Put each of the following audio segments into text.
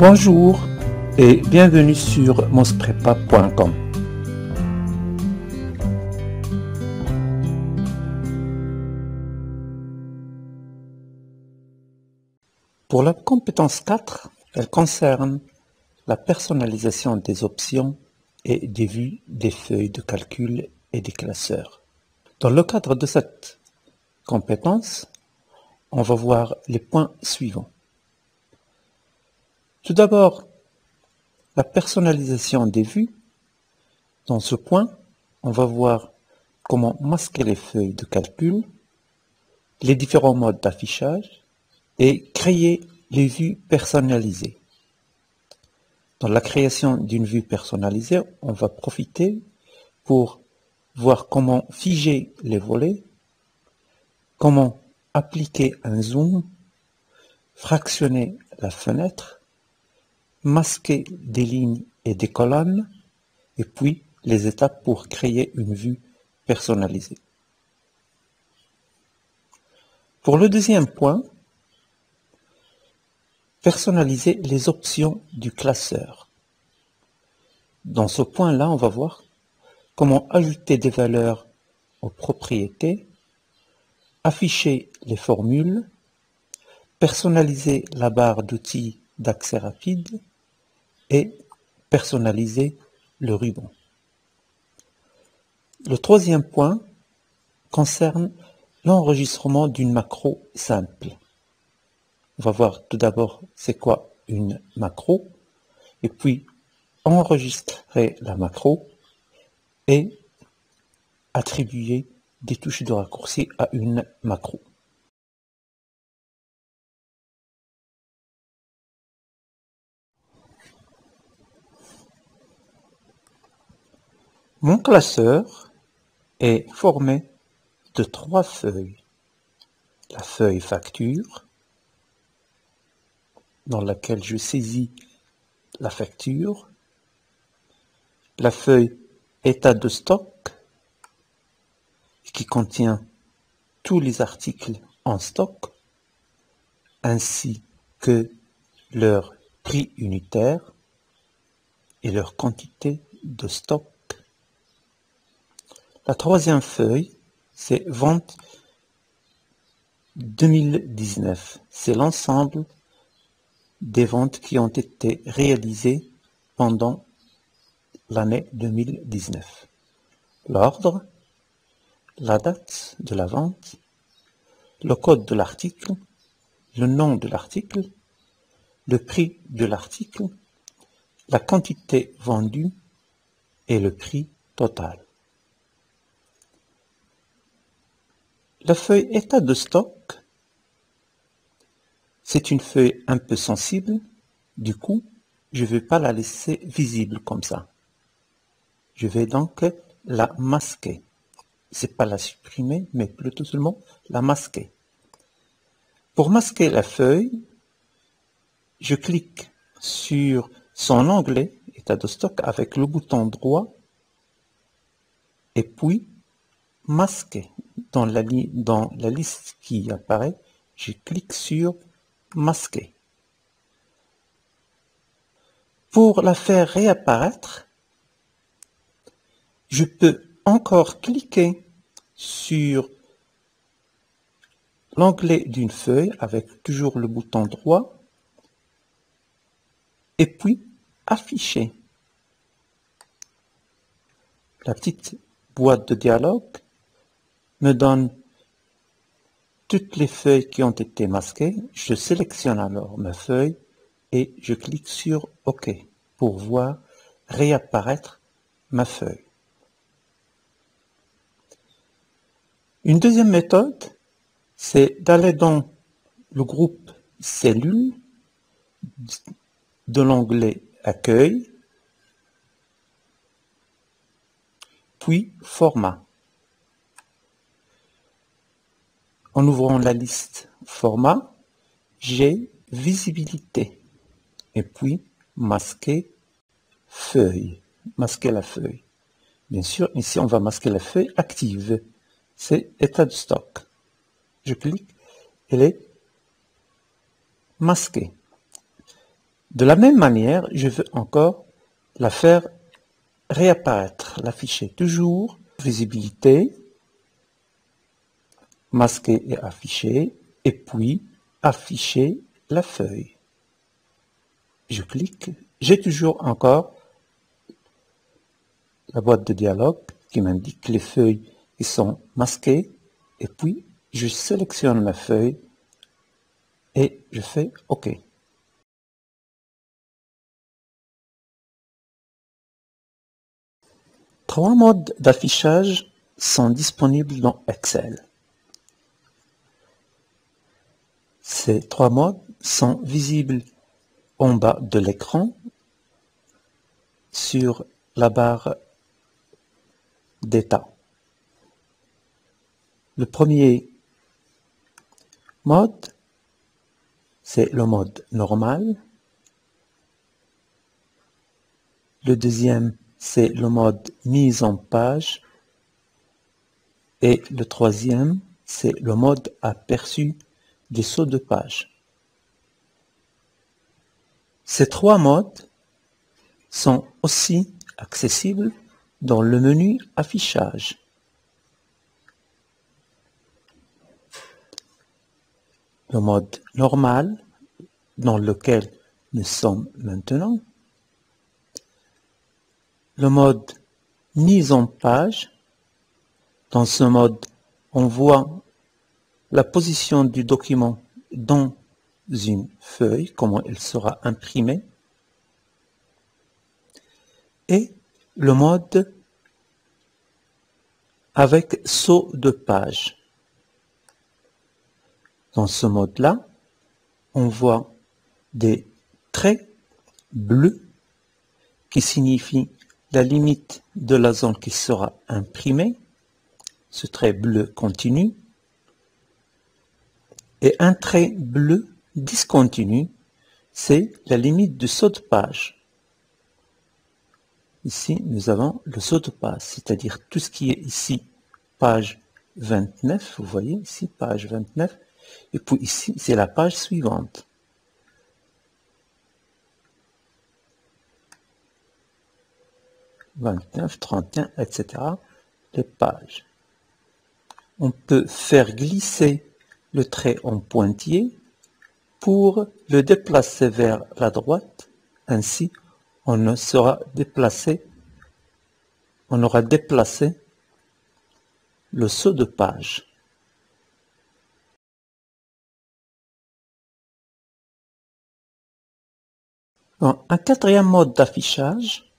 Bonjour et bienvenue sur mosprepa.com. Pour la compétence 4, elle concerne la personnalisation des options et des vues des feuilles de calcul et des classeurs. Dans le cadre de cette compétence, on va voir les points suivants. Tout d'abord, la personnalisation des vues. Dans ce point, on va voir comment masquer les feuilles de calcul, les différents modes d'affichage et créer les vues personnalisées. Dans la création d'une vue personnalisée, on va profiter pour voir comment figer les volets, comment appliquer un zoom, fractionner la fenêtre, masquer des lignes et des colonnes, et puis les étapes pour créer une vue personnalisée. Pour le deuxième point, personnaliser les options du classeur. Dans ce point-là, on va voir comment ajouter des valeurs aux propriétés, afficher les formules, personnaliser la barre d'outils d'accès rapide et personnaliser le ruban. Le troisième point concerne l'enregistrement d'une macro simple. On va voir tout d'abord c'est quoi une macro, et puis enregistrer la macro et attribuer des touches de raccourci à une macro. Mon classeur est formé de 3 feuilles. La feuille facture, dans laquelle je saisis la facture, la feuille état de stock, qui contient tous les articles en stock, ainsi que leur prix unitaire et leur quantité de stock. La troisième feuille, c'est vente 2019. C'est l'ensemble des ventes qui ont été réalisées pendant l'année 2019. L'ordre, la date de la vente, le code de l'article, le nom de l'article, le prix de l'article, la quantité vendue et le prix total. La feuille état de stock, c'est une feuille un peu sensible, du coup, je ne vais pas la laisser visible comme ça. Je vais donc la masquer. C'est pas la supprimer, mais plutôt seulement la masquer. Pour masquer la feuille, je clique sur son onglet état de stock avec le bouton droit et puis masquer. Dans la liste qui apparaît, je clique sur masquer. Pour la faire réapparaître, je peux encore cliquer sur l'onglet d'une feuille avec toujours le bouton droit et puis afficher. La petite boîte de dialogue me donne toutes les feuilles qui ont été masquées. Je sélectionne alors ma feuille et je clique sur OK pour voir réapparaître ma feuille. Une deuxième méthode, c'est d'aller dans le groupe cellules de l'onglet accueil, puis format. En ouvrant la liste format, j'ai visibilité et puis masquer feuille, masquer la feuille. Bien sûr, ici on va masquer la feuille active, c'est état de stock. Je clique, elle est masquée. De la même manière, je veux encore la faire réapparaître, l'afficher toujours, visibilité, masquer et afficher, et puis afficher la feuille. Je clique, j'ai toujours encore la boîte de dialogue qui m'indique les feuilles qui sont masquées, et puis je sélectionne la feuille et je fais OK. Trois modes d'affichage sont disponibles dans Excel. Ces trois modes sont visibles en bas de l'écran sur la barre d'état. Le premier mode, c'est le mode normal. Le deuxième, c'est le mode mise en page. Et le troisième, c'est le mode aperçu des sauts de page. Ces trois modes sont aussi accessibles dans le menu affichage. Le mode normal, dans lequel nous sommes maintenant. Le mode mise en page. Dans ce mode, on voit la position du document dans une feuille, comment elle sera imprimée. Et le mode avec saut de page. Dans ce mode-là, on voit des traits bleus qui signifient la limite de la zone qui sera imprimée. Ce trait bleu continu. Et un trait bleu discontinu, c'est la limite du saut de page. Ici, nous avons le saut de page, c'est-à-dire tout ce qui est ici, page 29, vous voyez ici, page 29, et puis ici, c'est la page suivante. « 29, 31, etc. » les pages. On peut faire glisser le trait en pointillé pour le déplacer vers la droite. Ainsi, on aura déplacé le saut de page. Bon, un quatrième mode d'affichage,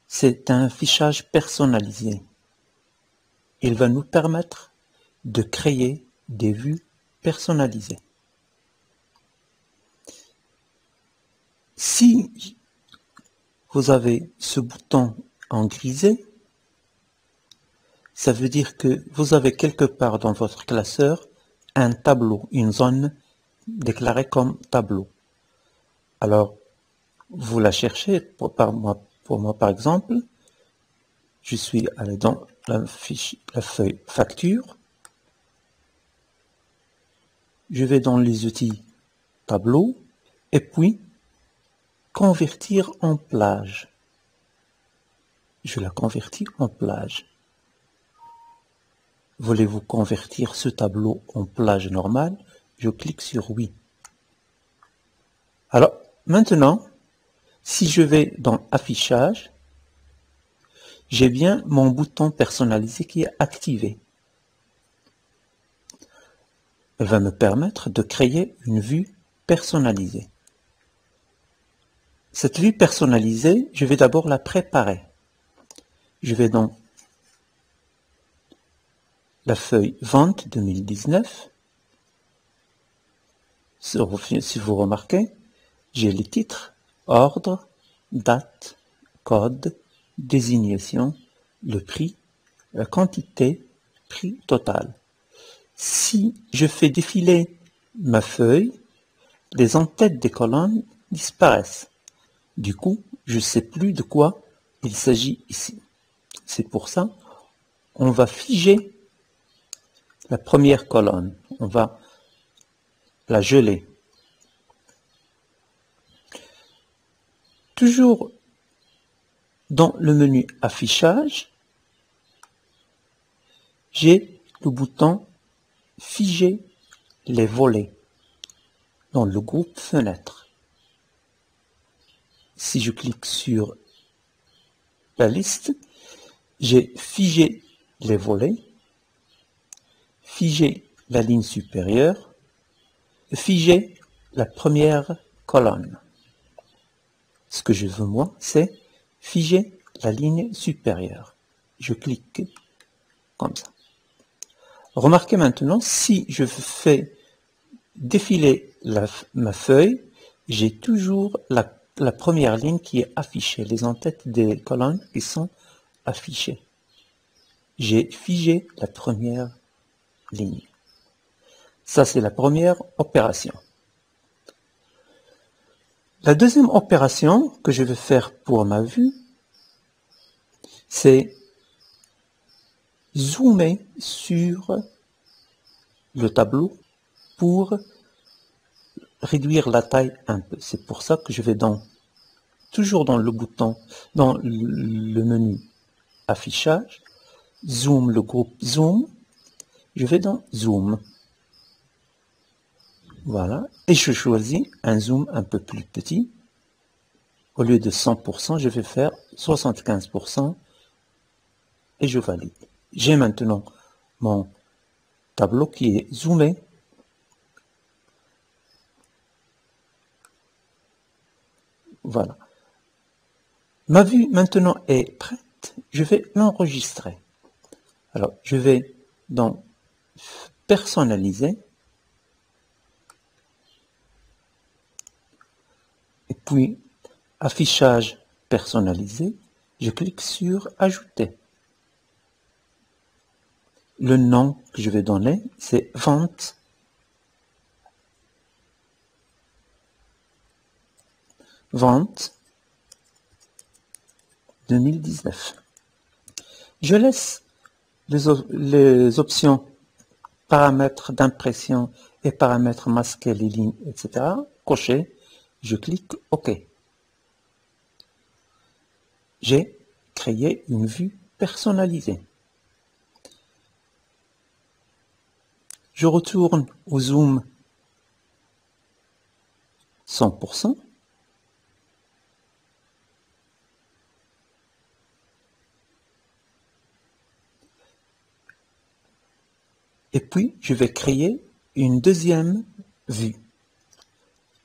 c'est un affichage personnalisé. Il va nous permettre de créer des vues personnalisées. Si vous avez ce bouton en grisé, ça veut dire que vous avez quelque part dans votre classeur un tableau, une zone déclarée comme tableau. Alors, vous la cherchez, pour moi par exemple, je suis allé dans la feuille facture, je vais dans les outils tableau, et puis convertir en plage. Je la convertis en plage. Voulez-vous convertir ce tableau en plage normale? Je clique sur oui. Alors, maintenant, si je vais dans affichage, j'ai bien mon bouton personnalisé qui est activé. Elle va me permettre de créer une vue personnalisée. Cette vue personnalisée, je vais d'abord la préparer. Je vais dans la feuille Vente 2019. Si vous remarquez, j'ai les titres, ordre, date, code, désignation, le prix, la quantité, prix total. Si je fais défiler ma feuille, les en-têtes des colonnes disparaissent. Du coup, je ne sais plus de quoi il s'agit ici. C'est pour ça on va figer la première colonne. On va la geler. Toujours dans le menu affichage, j'ai le bouton figer les volets dans le groupe fenêtre. Si je clique sur la liste, j'ai figé les volets, figé la ligne supérieure, figé la première colonne. Ce que je veux moi, c'est figer la ligne supérieure. Je clique comme ça. Remarquez maintenant, si je fais défiler ma feuille, j'ai toujours la première ligne qui est affichée, les en-têtes des colonnes qui sont affichées. J'ai figé la première ligne. Ça, c'est la première opération. La deuxième opération que je vais faire pour ma vue, c'est zoomer sur le tableau pour réduire la taille un peu. C'est pour ça que je vais toujours dans le bouton, dans le menu affichage, zoom, le groupe zoom, je vais dans zoom. Voilà, et je choisis un zoom un peu plus petit. Au lieu de 100%, je vais faire 75% et je valide. J'ai maintenant mon tableau qui est zoomé. Voilà. Ma vue maintenant est prête. Je vais l'enregistrer. Alors, je vais dans personnaliser. Et puis, affichage personnalisé. Je clique sur ajouter. Le nom que je vais donner, c'est vente. Vente 2019. Je laisse les options paramètres d'impression et paramètres masquer les lignes, etc. cochées. Je clique OK. J'ai créé une vue personnalisée. Je retourne au zoom 100%. Et puis, je vais créer une deuxième vue.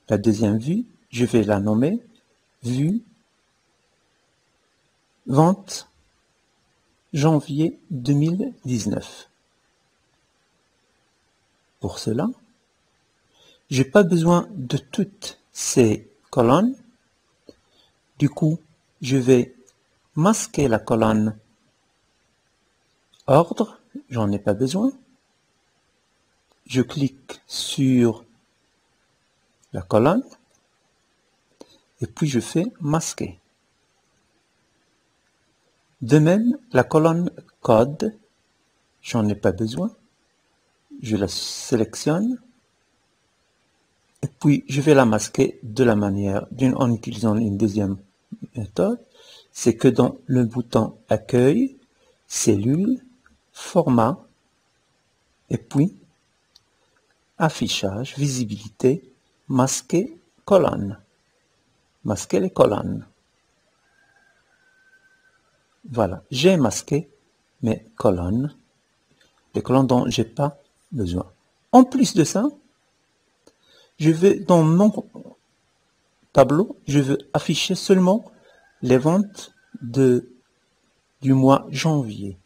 La deuxième vue, je vais la nommer vue vente janvier 2019. Pour cela, j'ai pas besoin de toutes ces colonnes. Du coup, je vais masquer la colonne ordre, j'en ai pas besoin. Je clique sur la colonne et puis je fais masquer. De même, la colonne code, j'en ai pas besoin. Je la sélectionne et puis je vais la masquer de la manière en utilisant une deuxième méthode, c'est que dans le bouton accueil, cellule, format et puis affichage, visibilité, masquer colonne, masquer les colonnes. Voilà, j'ai masqué mes colonnes, les colonnes dont j'ai pas besoin. En plus de ça, je vais dans mon tableau, je veux afficher seulement les ventes du mois janvier.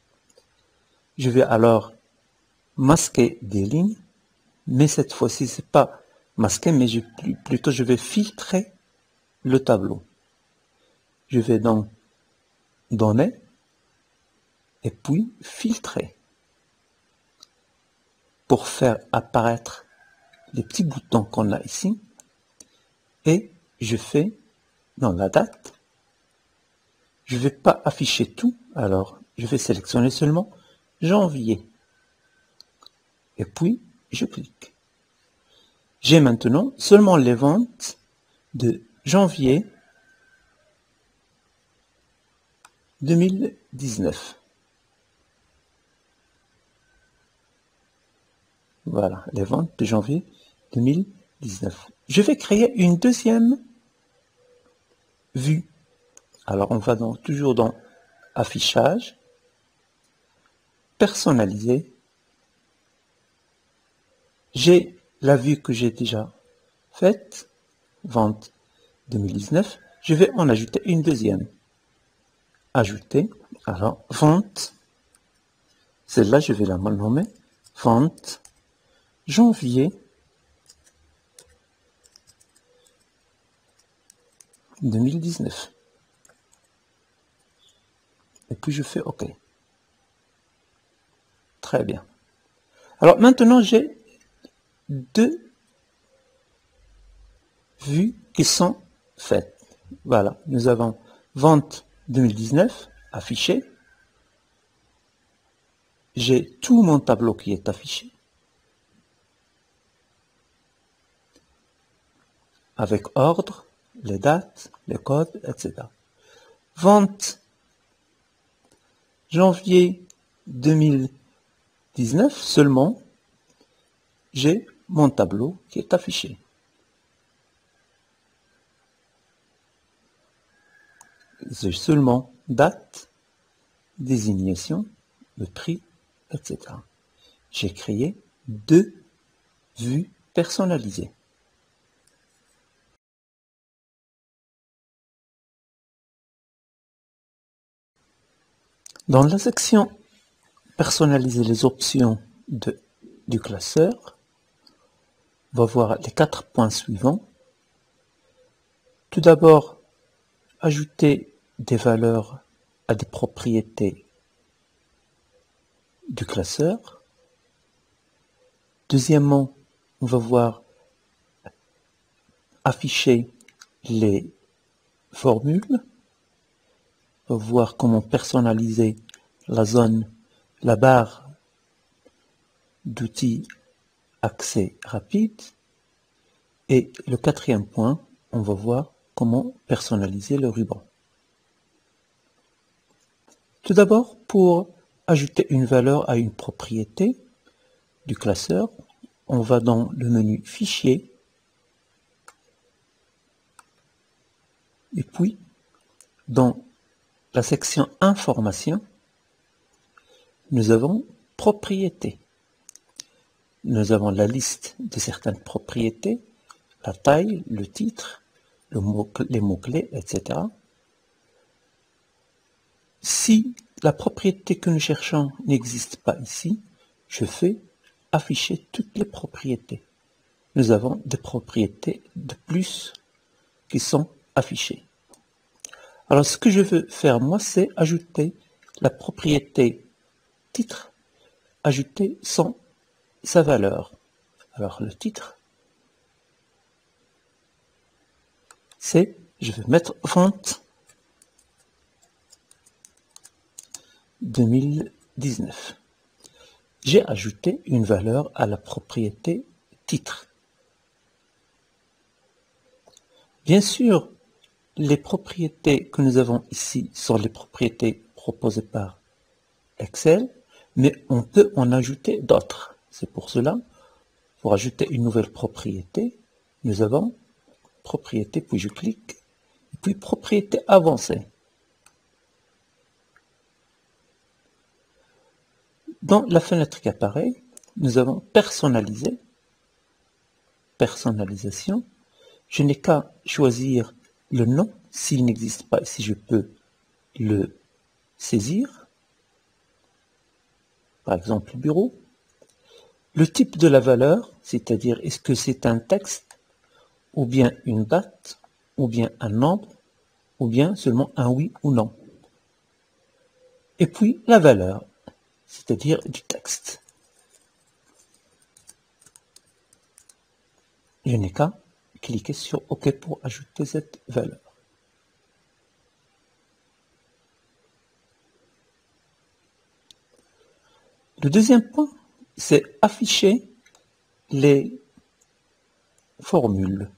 Je vais alors masquer des lignes, mais cette fois-ci, c'est pas masquer, mais plutôt je vais filtrer le tableau. Je vais dans Données et puis filtrer pour faire apparaître les petits boutons qu'on a ici. Et je fais dans la date. Je ne vais pas afficher tout, alors je vais sélectionner seulement janvier. Et puis, je clique. J'ai maintenant seulement les ventes de janvier 2019. Voilà, les ventes de janvier 2019. Je vais créer une deuxième vue. Alors, on va donc toujours dans Affichage, Personnaliser. J'ai la vue que j'ai déjà faite, Vente 2019. Je vais en ajouter une deuxième. Ajouter. Alors, Vente. Celle-là, je vais la nommer Vente janvier 2019. Et puis je fais OK. Très bien. Alors maintenant, j'ai deux vues qui sont faites. Voilà, nous avons Vente 2019 affiché. J'ai tout mon tableau qui est affiché. Avec ordre, les dates, les codes, etc. Vente janvier 2019 seulement, j'ai mon tableau qui est affiché. J'ai seulement date, désignation, le prix, etc. J'ai créé deux vues personnalisées. Dans la section personnaliser les options du classeur, on va voir les 4 points suivants. Tout d'abord, ajouter des valeurs à des propriétés du classeur. Deuxièmement, on va voir afficher les formules. On va voir comment personnaliser la zone, la barre d'outils accès rapide. Et le quatrième point, on va voir comment personnaliser le ruban. Tout d'abord, pour ajouter une valeur à une propriété du classeur, on va dans le menu Fichier, et puis dans la section Information, nous avons Propriétés. Nous avons la liste de certaines propriétés, la taille, le titre, les mots-clés, etc. Si la propriété que nous cherchons n'existe pas ici, je fais afficher toutes les propriétés. Nous avons des propriétés de plus qui sont affichées. Alors ce que je veux faire moi, c'est ajouter la propriété titre, ajouter sa valeur. Alors le titre, c'est, je vais mettre Vente 2019. J'ai ajouté une valeur à la propriété titre. Bien sûr, les propriétés que nous avons ici sont les propriétés proposées par Excel, mais on peut en ajouter d'autres. C'est pour cela, pour ajouter une nouvelle propriété, nous avons propriété, puis je clique, puis propriété avancée. Dans la fenêtre qui apparaît, nous avons personnaliser, personnalisation. Je n'ai qu'à choisir le nom. S'il n'existe pas ici, je peux le saisir. Par exemple, bureau. Le type de la valeur, c'est-à-dire est-ce que c'est un texte, ou bien une date, ou bien un nombre, ou bien seulement un oui ou non. Et puis la valeur, c'est-à-dire du texte. Je n'ai qu'à cliquer sur OK pour ajouter cette valeur. Le deuxième point, c'est afficher les formules.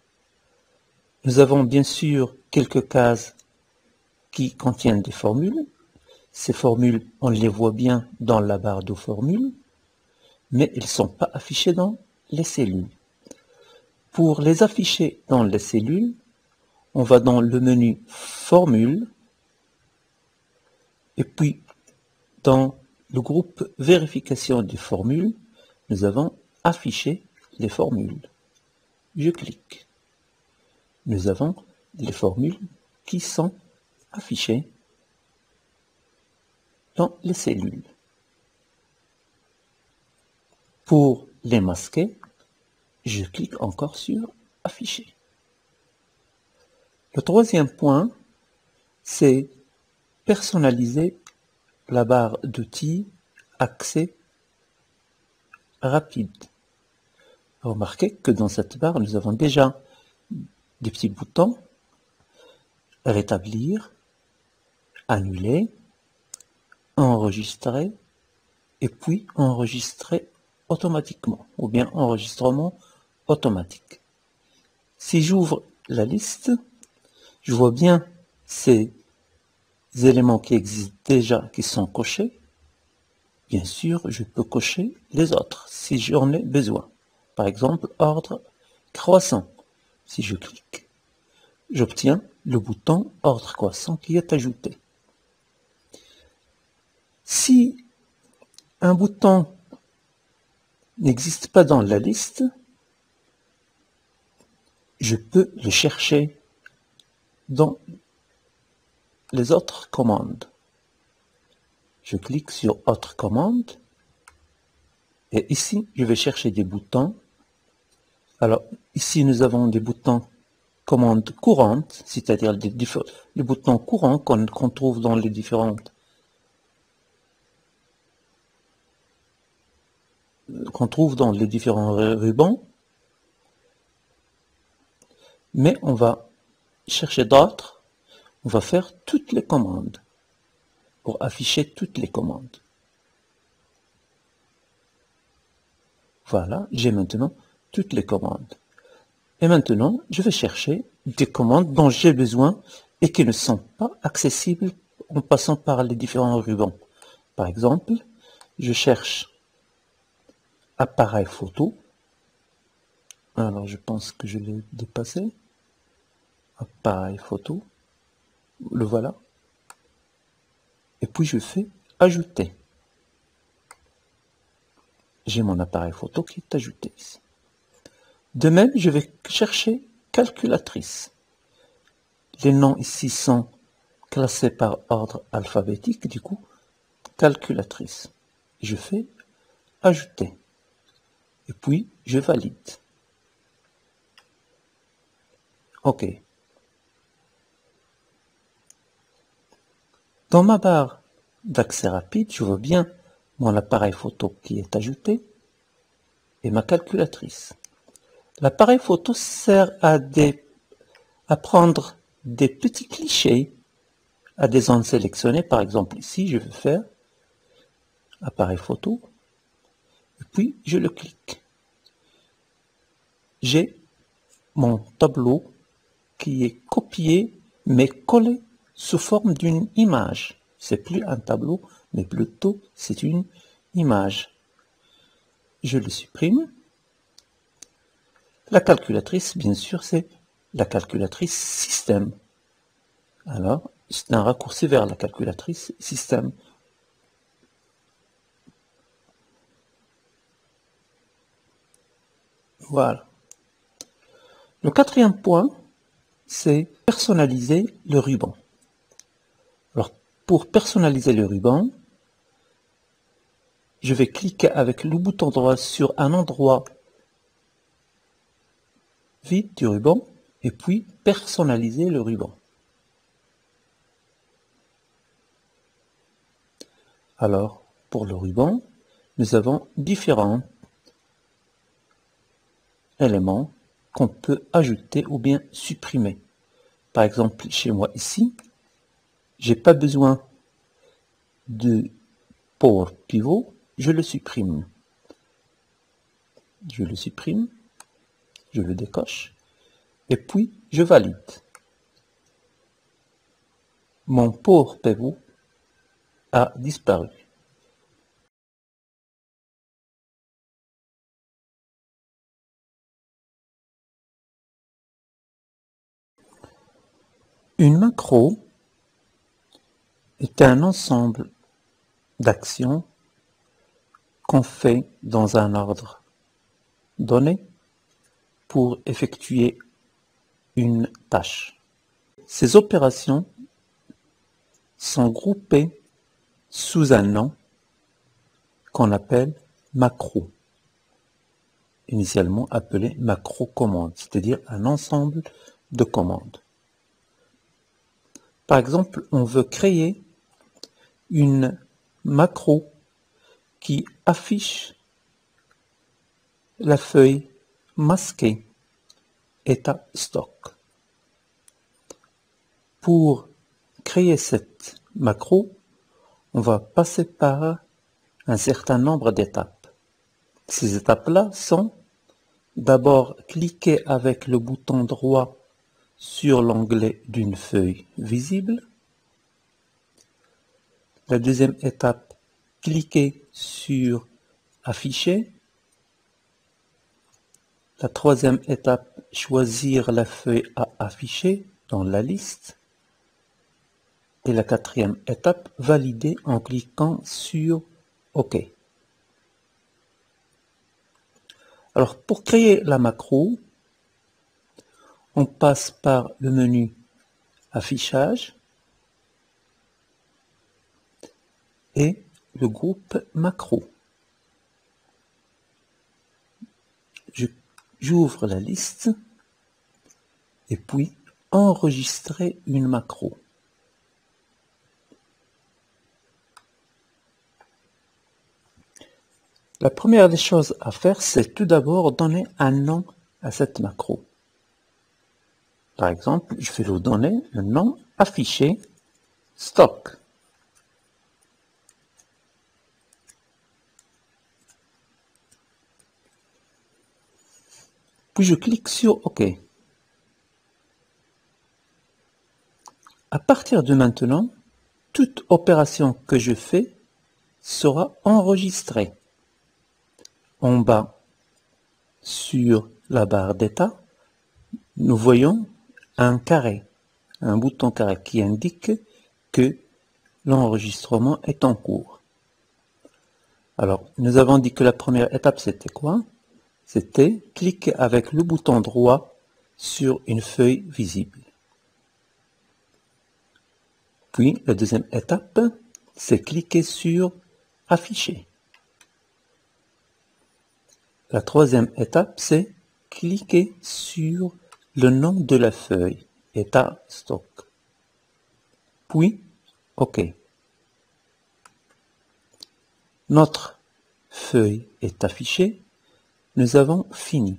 Nous avons bien sûr quelques cases qui contiennent des formules. Ces formules, on les voit bien dans la barre de formules, mais elles ne sont pas affichées dans les cellules. Pour les afficher dans les cellules, on va dans le menu Formules, et puis dans le groupe Vérification des formules, nous avons Afficher les formules. Je clique. Nous avons les formules qui sont affichées dans les cellules. Pour les masquer, je clique encore sur Afficher. Le troisième point, c'est personnaliser la barre d'outils Accès rapide. Remarquez que dans cette barre, nous avons déjà des petits boutons Rétablir, Annuler, Enregistrer, et puis Enregistrer automatiquement, ou bien Enregistrement automatique. Si j'ouvre la liste, je vois bien ces éléments qui existent déjà, qui sont cochés. Bien sûr, je peux cocher les autres si j'en ai besoin. Par exemple, ordre croissant. Si je clique, j'obtiens le bouton ordre croissant qui est ajouté. Si un bouton n'existe pas dans la liste, je peux le chercher dans les autres commandes. Je clique sur Autres commandes et ici, je vais chercher des boutons. Alors, ici, nous avons des boutons commandes courantes, c'est-à-dire les boutons courants qu'on trouve dans les différentes rubans. Mais on va chercher d'autres. On va faire toutes les commandes pour afficher toutes les commandes. Voilà, j'ai maintenant toutes les commandes. Et maintenant, je vais chercher des commandes dont j'ai besoin et qui ne sont pas accessibles en passant par les différents rubans. Par exemple, je cherche appareil photo. Alors, je pense que je l'ai dépassé. Appareil photo. Le voilà. Et puis, je fais ajouter. J'ai mon appareil photo qui est ajouté ici. De même, je vais chercher calculatrice. Les noms ici sont classés par ordre alphabétique, du coup, calculatrice. Je fais ajouter. Et puis, je valide. OK. Dans ma barre d'accès rapide, je vois bien mon appareil photo qui est ajouté et ma calculatrice. L'appareil photo sert à prendre des petits clichés à des zones sélectionnées. Par exemple, ici, je veux faire appareil photo, et puis je le clique. J'ai mon tableau qui est copié, mais collé sous forme d'une image. C'est plus un tableau, mais plutôt c'est une image. Je le supprime. La calculatrice, bien sûr, c'est la calculatrice système. Alors, c'est un raccourci vers la calculatrice système. Voilà. Le quatrième point, c'est personnaliser le ruban. Alors, pour personnaliser le ruban, je vais cliquer avec le bouton droit sur un endroit vide du ruban et puis personnaliser le ruban. Alors, pour le ruban, nous avons différents éléments qu'on peut ajouter ou bien supprimer. Par exemple, chez moi ici, j'ai pas besoin de port pivot, je le supprime. Je le supprime, je le décoche, et puis je valide. Mon port pivot a disparu. Une macro est un ensemble d'actions qu'on fait dans un ordre donné pour effectuer une tâche. Ces opérations sont groupées sous un nom qu'on appelle macro, initialement appelé macro-commande, c'est-à-dire un ensemble de commandes. Par exemple, on veut créer une macro qui affiche la feuille masquée état stock. Pour créer cette macro, on va passer par un certain nombre d'étapes. Ces étapes-là sont d'abord cliquer avec le bouton droit sur l'onglet d'une feuille visible. La deuxième étape, cliquer sur afficher. La troisième étape, choisir la feuille à afficher dans la liste. Et la quatrième étape, valider en cliquant sur OK. Alors pour créer la macro, on passe par le menu affichage et le groupe macro. J'ouvre la liste et puis enregistrer une macro. La première des choses à faire, c'est tout d'abord donner un nom à cette macro. Par exemple, je vais lui donner le nom affiché stock. Puis je clique sur OK. À partir de maintenant, toute opération que je fais sera enregistrée. En bas, sur la barre d'état, nous voyons un carré, un bouton carré qui indique que l'enregistrement est en cours. Alors, nous avons dit que la première étape, c'était quoi? C'était cliquer avec le bouton droit sur une feuille visible. Puis, la deuxième étape, c'est cliquer sur afficher. La troisième étape, c'est cliquer sur le nom de la feuille, état stock. Puis, OK. Notre feuille est affichée. Nous avons fini.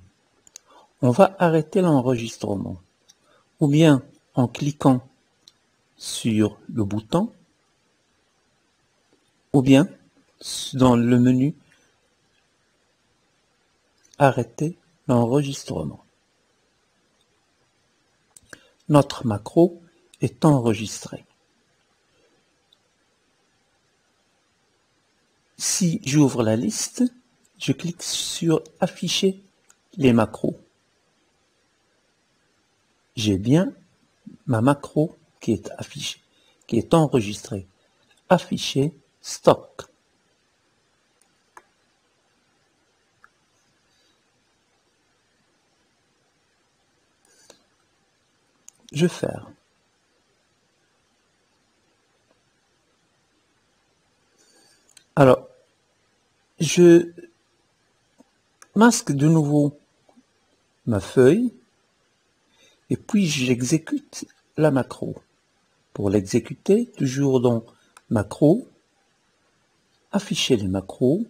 On va arrêter l'enregistrement. Ou bien en cliquant sur le bouton, ou bien dans le menu arrêter l'enregistrement. Notre macro est enregistrée. Si j'ouvre la liste, je clique sur afficher les macros. J'ai bien ma macro qui est affichée, qui est enregistrée. Afficher stock. Je ferme. Alors, je masque de nouveau ma feuille et puis j'exécute la macro. Pour l'exécuter, toujours dans macro, afficher les macros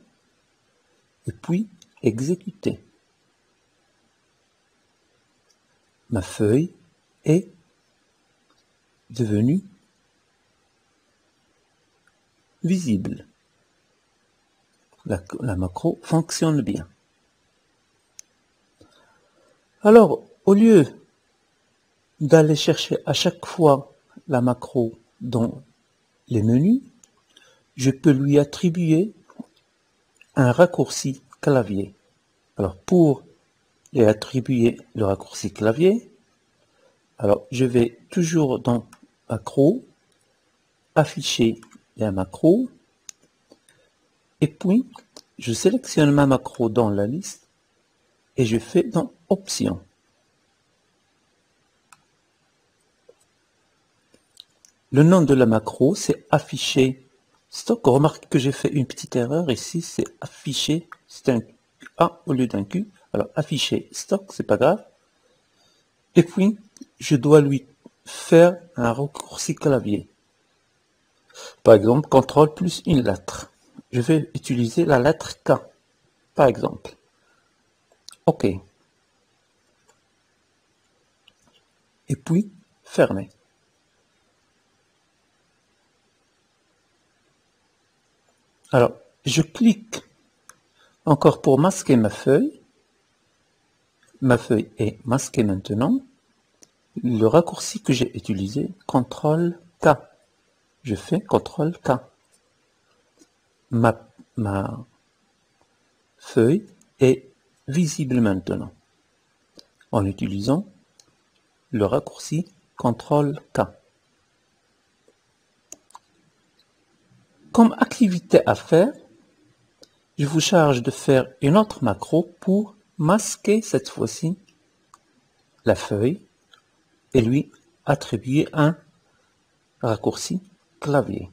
et puis exécuter. Ma feuille est devenue visible. La macro fonctionne bien. Alors, au lieu d'aller chercher à chaque fois la macro dans les menus, je peux lui attribuer un raccourci clavier. Alors pour lui attribuer le raccourci clavier, alors je vais toujours dans macro, afficher la macro, et puis je sélectionne ma macro dans la liste et je fais dans options. Le nom de la macro, c'est afficher stock. Remarque que j'ai fait une petite erreur ici, c'est afficher, c'est un A au lieu d'un Q. Alors afficher stock, c'est pas grave. Et puis, je dois lui faire un raccourci clavier. Par exemple, CTRL plus une lettre. Je vais utiliser la lettre K, par exemple. OK. Et puis, fermer. Alors, je clique encore pour masquer ma feuille. Ma feuille est masquée maintenant. Le raccourci que j'ai utilisé, CTRL K. Je fais CTRL K. Ma feuille est visible maintenant en utilisant le raccourci CTRL K. Comme activité à faire, je vous charge de faire une autre macro pour masquer cette fois-ci la feuille et lui attribuer un raccourci clavier.